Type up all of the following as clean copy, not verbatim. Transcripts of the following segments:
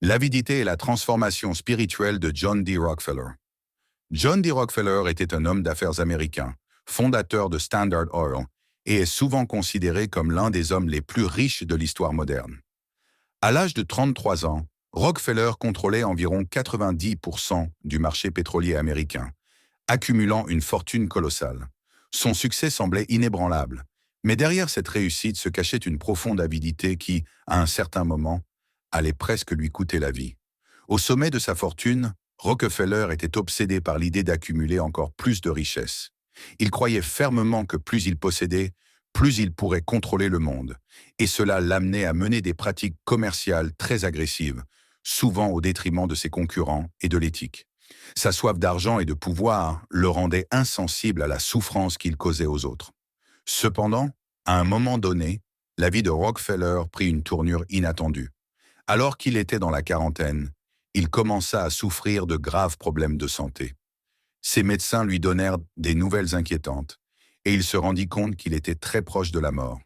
L'avidité et la transformation spirituelle de John D. Rockefeller. John D. Rockefeller était un homme d'affaires américain, fondateur de Standard Oil, et est souvent considéré comme l'un des hommes les plus riches de l'histoire moderne. À l'âge de 33 ans, Rockefeller contrôlait environ 90% du marché pétrolier américain, accumulant une fortune colossale. Son succès semblait inébranlable, mais derrière cette réussite se cachait une profonde avidité qui, à un certain moment, allait presque lui coûter la vie. Au sommet de sa fortune, Rockefeller était obsédé par l'idée d'accumuler encore plus de richesses. Il croyait fermement que plus il possédait, plus il pourrait contrôler le monde, et cela l'amenait à mener des pratiques commerciales très agressives, souvent au détriment de ses concurrents et de l'éthique. Sa soif d'argent et de pouvoir le rendait insensible à la souffrance qu'il causait aux autres. Cependant, à un moment donné, la vie de Rockefeller prit une tournure inattendue. Alors qu'il était dans la quarantaine, il commença à souffrir de graves problèmes de santé. Ses médecins lui donnèrent des nouvelles inquiétantes, et il se rendit compte qu'il était très proche de la mort.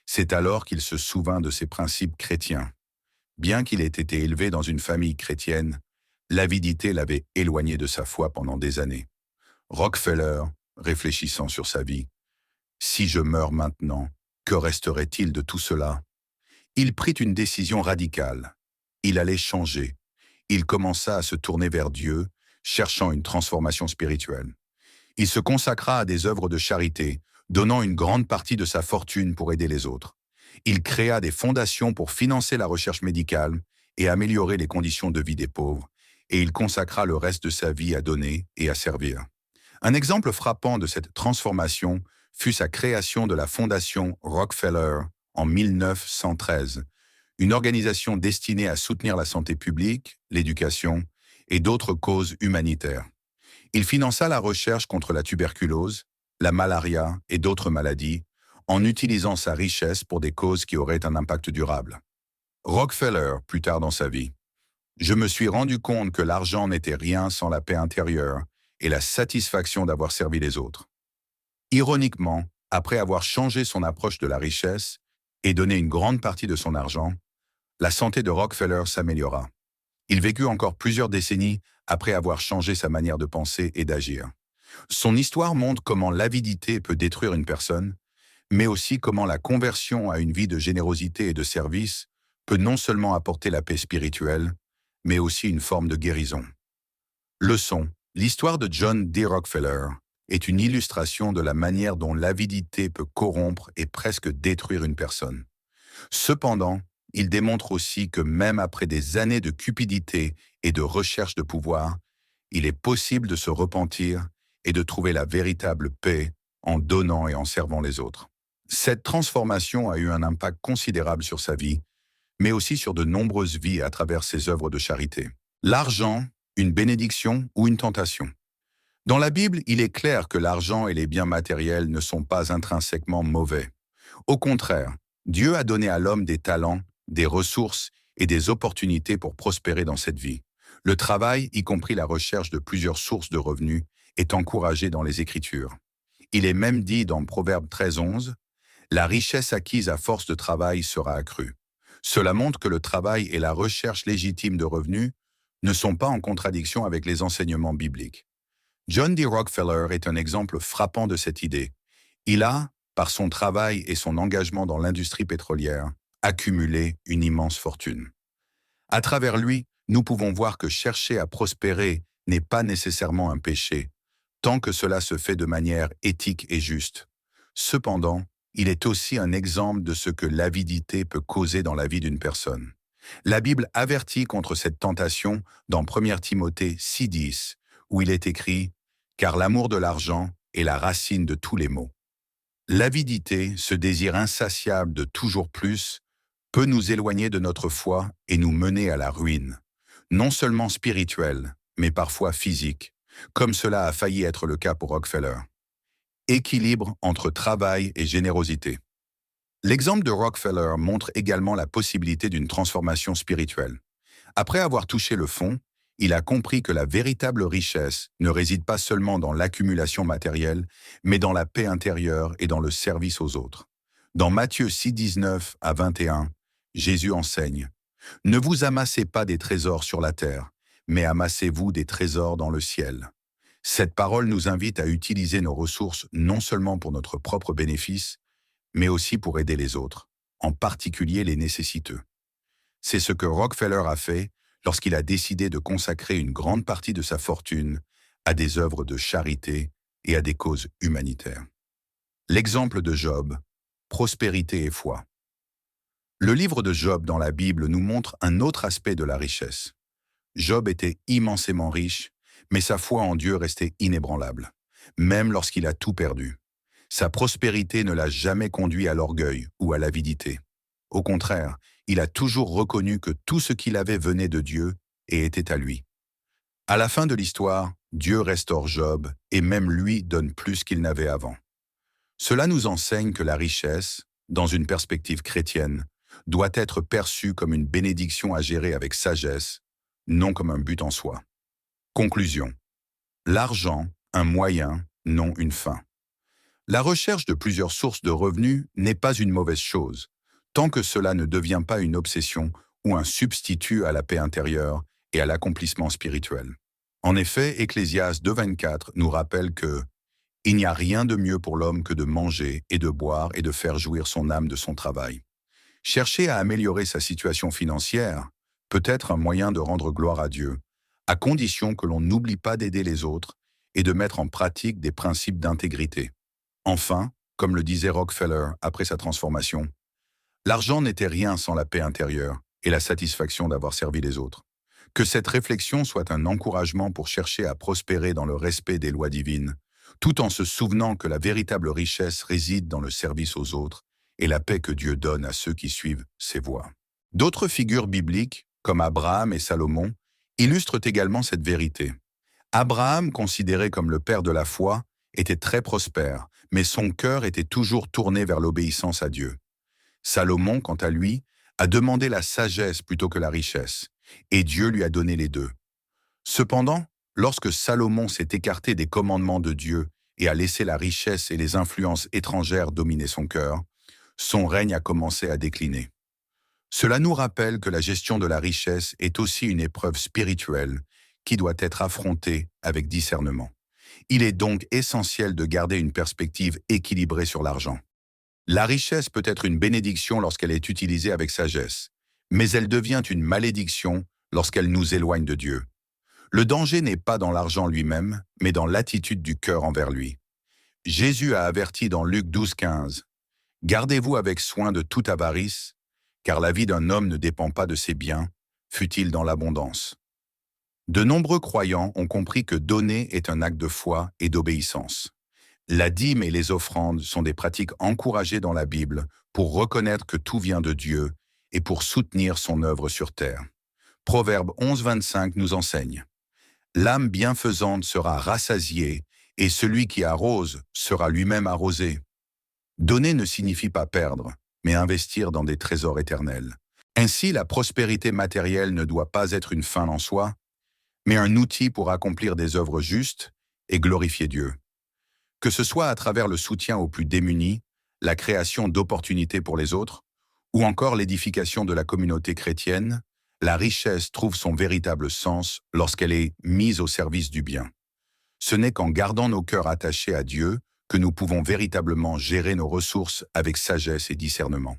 C'est alors qu'il se souvint de ses principes chrétiens. Bien qu'il ait été élevé dans une famille chrétienne, l'avidité l'avait éloigné de sa foi pendant des années. Rockefeller, réfléchissant sur sa vie, « Si je meurs maintenant, que resterait-il de tout cela ?» Il prit une décision radicale. Il allait changer. Il commença à se tourner vers Dieu, cherchant une transformation spirituelle. Il se consacra à des œuvres de charité, donnant une grande partie de sa fortune pour aider les autres. Il créa des fondations pour financer la recherche médicale et améliorer les conditions de vie des pauvres, et il consacra le reste de sa vie à donner et à servir. Un exemple frappant de cette transformation fut sa création de la Fondation Rockefeller en 1913, une organisation destinée à soutenir la santé publique, l'éducation et d'autres causes humanitaires. Il finança la recherche contre la tuberculose, la malaria et d'autres maladies, en utilisant sa richesse pour des causes qui auraient un impact durable. Rockefeller, plus tard dans sa vie, « Je me suis rendu compte que l'argent n'était rien sans la paix intérieure et la satisfaction d'avoir servi les autres. » Ironiquement, après avoir changé son approche de la richesse et donné une grande partie de son argent, la santé de Rockefeller s'améliora. Il vécut encore plusieurs décennies après avoir changé sa manière de penser et d'agir. Son histoire montre comment l'avidité peut détruire une personne, mais aussi comment la conversion à une vie de générosité et de service peut non seulement apporter la paix spirituelle, mais aussi une forme de guérison. Leçon: l'histoire de John D. Rockefeller est une illustration de la manière dont l'avidité peut corrompre et presque détruire une personne. Cependant, il démontre aussi que même après des années de cupidité et de recherche de pouvoir, il est possible de se repentir et de trouver la véritable paix en donnant et en servant les autres. Cette transformation a eu un impact considérable sur sa vie, mais aussi sur de nombreuses vies à travers ses œuvres de charité. L'argent, une bénédiction ou une tentation? Dans la Bible, il est clair que l'argent et les biens matériels ne sont pas intrinsèquement mauvais. Au contraire, Dieu a donné à l'homme des talents, des ressources et des opportunités pour prospérer dans cette vie. Le travail, y compris la recherche de plusieurs sources de revenus, est encouragé dans les Écritures. Il est même dit dans Proverbe 13:11, « La richesse acquise à force de travail sera accrue. » Cela montre que le travail et la recherche légitime de revenus ne sont pas en contradiction avec les enseignements bibliques. John D. Rockefeller est un exemple frappant de cette idée. Il a, par son travail et son engagement dans l'industrie pétrolière, accumulé une immense fortune. À travers lui, nous pouvons voir que chercher à prospérer n'est pas nécessairement un péché, tant que cela se fait de manière éthique et juste. Cependant, il est aussi un exemple de ce que l'avidité peut causer dans la vie d'une personne. La Bible avertit contre cette tentation dans 1 Timothée 6:10, où il est écrit « Car l'amour de l'argent est la racine de tous les maux. » L'avidité, ce désir insatiable de toujours plus, peut nous éloigner de notre foi et nous mener à la ruine, non seulement spirituelle, mais parfois physique, comme cela a failli être le cas pour Rockefeller. Équilibre entre travail et générosité. L'exemple de Rockefeller montre également la possibilité d'une transformation spirituelle. Après avoir touché le fond, il a compris que la véritable richesse ne réside pas seulement dans l'accumulation matérielle, mais dans la paix intérieure et dans le service aux autres. Dans Matthieu 6:19 à 21, Jésus enseigne Ne vous amassez pas des trésors sur la terre, mais amassez-vous des trésors dans le ciel. Cette parole nous invite à utiliser nos ressources non seulement pour notre propre bénéfice, mais aussi pour aider les autres, en particulier les nécessiteux. C'est ce que Rockefeller a fait lorsqu'il a décidé de consacrer une grande partie de sa fortune à des œuvres de charité et à des causes humanitaires. L'exemple de Job, prospérité et foi. Le livre de Job dans la Bible nous montre un autre aspect de la richesse. Job était immensément riche, mais sa foi en Dieu restait inébranlable, même lorsqu'il a tout perdu. Sa prospérité ne l'a jamais conduit à l'orgueil ou à l'avidité. Au contraire, il a toujours reconnu que tout ce qu'il avait venait de Dieu et était à lui. À la fin de l'histoire, Dieu restaure Job et même lui donne plus qu'il n'avait avant. Cela nous enseigne que la richesse, dans une perspective chrétienne, doit être perçue comme une bénédiction à gérer avec sagesse, non comme un but en soi. Conclusion. L'argent, un moyen, non une fin. La recherche de plusieurs sources de revenus n'est pas une mauvaise chose, tant que cela ne devient pas une obsession ou un substitut à la paix intérieure et à l'accomplissement spirituel. En effet, Ecclésiaste 2,24 nous rappelle que « Il n'y a rien de mieux pour l'homme que de manger et de boire et de faire jouir son âme de son travail. » Chercher à améliorer sa situation financière peut être un moyen de rendre gloire à Dieu, à condition que l'on n'oublie pas d'aider les autres et de mettre en pratique des principes d'intégrité. Enfin, comme le disait Rockefeller après sa transformation, l'argent n'était rien sans la paix intérieure et la satisfaction d'avoir servi les autres. Que cette réflexion soit un encouragement pour chercher à prospérer dans le respect des lois divines, tout en se souvenant que la véritable richesse réside dans le service aux autres et la paix que Dieu donne à ceux qui suivent ses voies. D'autres figures bibliques, comme Abraham et Salomon, illustrent également cette vérité. Abraham, considéré comme le père de la foi, était très prospère, mais son cœur était toujours tourné vers l'obéissance à Dieu. Salomon, quant à lui, a demandé la sagesse plutôt que la richesse, et Dieu lui a donné les deux. Cependant, lorsque Salomon s'est écarté des commandements de Dieu et a laissé la richesse et les influences étrangères dominer son cœur, son règne a commencé à décliner. Cela nous rappelle que la gestion de la richesse est aussi une épreuve spirituelle qui doit être affrontée avec discernement. Il est donc essentiel de garder une perspective équilibrée sur l'argent. La richesse peut être une bénédiction lorsqu'elle est utilisée avec sagesse, mais elle devient une malédiction lorsqu'elle nous éloigne de Dieu. Le danger n'est pas dans l'argent lui-même, mais dans l'attitude du cœur envers lui. Jésus a averti dans Luc 12,15 « Gardez-vous avec soin de toute avarice, car la vie d'un homme ne dépend pas de ses biens, fût-il dans l'abondance. » De nombreux croyants ont compris que donner est un acte de foi et d'obéissance. La dîme et les offrandes sont des pratiques encouragées dans la Bible pour reconnaître que tout vient de Dieu et pour soutenir son œuvre sur terre. Proverbe 11,25 nous enseigne « L'âme bienfaisante sera rassasiée et celui qui arrose sera lui-même arrosé. » Donner ne signifie pas perdre, mais investir dans des trésors éternels. Ainsi, la prospérité matérielle ne doit pas être une fin en soi, mais un outil pour accomplir des œuvres justes et glorifier Dieu. Que ce soit à travers le soutien aux plus démunis, la création d'opportunités pour les autres, ou encore l'édification de la communauté chrétienne, la richesse trouve son véritable sens lorsqu'elle est mise au service du bien. Ce n'est qu'en gardant nos cœurs attachés à Dieu que nous pouvons véritablement gérer nos ressources avec sagesse et discernement.